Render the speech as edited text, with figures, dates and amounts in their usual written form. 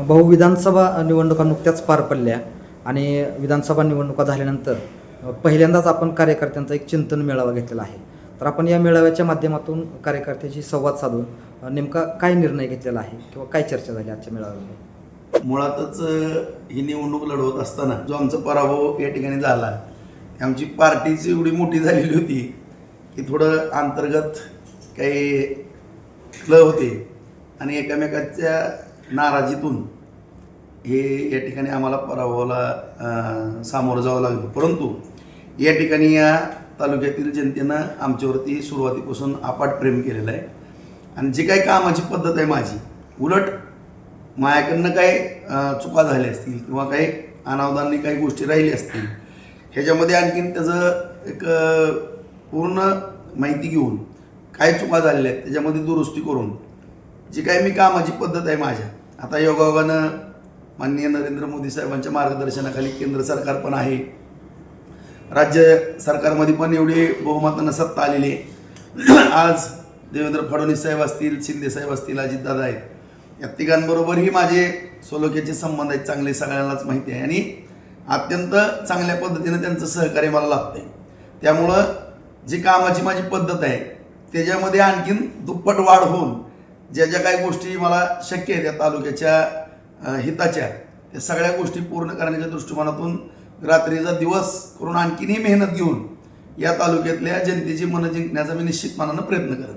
भाऊ, विधानसभा निवडणुका नुकत्याच पार पडल्या आणि विधानसभा निवडणुका झाल्यानंतर पहिल्यांदाच आपण कार्यकर्त्यांचा एक चिंतन मेळावा घेतलेला आहे. तर आपण या मेळाव्याच्या माध्यमातून कार्यकर्त्याशी संवाद साधून नेमका काय निर्णय घेतलेला आहे किंवा काय चर्चा झाली आजच्या मेळाव्यामध्ये? मुळातच ही निवडणूक लढवत असताना जो आमचा पराभव या ठिकाणी झाला, आमची पार्टीची एवढी मोठी झालेली होती की थोडं अंतर्गत काही क्लब होते आणि एकमेकाच्या नाराजीतून हे या ठिकाणी आम्हाला पराभवाला सामोरं जावं लागलं. परंतु या ठिकाणी या तालुक्यातील जनतेनं आमच्यावरती सुरुवातीपासून अफाट प्रेम केलेलं आहे आणि जी काही कामाची पद्धत आहे माझी, उलट माझ्याकडनं काही चुका झाल्या असतील किंवा काही अनावधानी काही गोष्टी राहिल्या असतील, ह्याच्यामध्ये आणखीन त्याचं एक पूर्ण माहिती घेऊन काय चुका झालेल्या आहेत त्याच्यामध्ये दुरुस्ती करून जी काही मी कामाची पद्धत आहे माझ्या, आता योगायोगानं माननीय नरेंद्र मोदी साहेबांच्या मार्गदर्शनाखाली केंद्र सरकार पण आहे, राज्य सरकारमध्ये पण एवढी बहुमतानं सत्ता आलेली आहे. आज देवेंद्र फडणवीस साहेब असतील, शिंदे साहेब असतील, अजितदादा आहेत, या तिघांबरोबरही माझे सोलोख्याचे संबंध आहेत चांगले, सगळ्यांनाच माहिती आहे आणि अत्यंत चांगल्या पद्धतीनं त्यांचं सहकार्य मला लाभतं आहे. त्यामुळं जी कामाची माझी पद्धत आहे त्याच्यामध्ये आणखीन दुप्पट वाढ होऊन ज्या ज्या काही गोष्टी मला शक्य आहेत त्या तालुक्याच्या हिताच्या, त्या सगळ्या गोष्टी पूर्ण करण्याच्या दृष्टिकोनातून रात्रीचा दिवस करून आणखीनही मेहनत घेऊन या तालुक्यातल्या जनतेची मनं जिंकण्याचा मी निश्चितपणानं प्रयत्न करेन.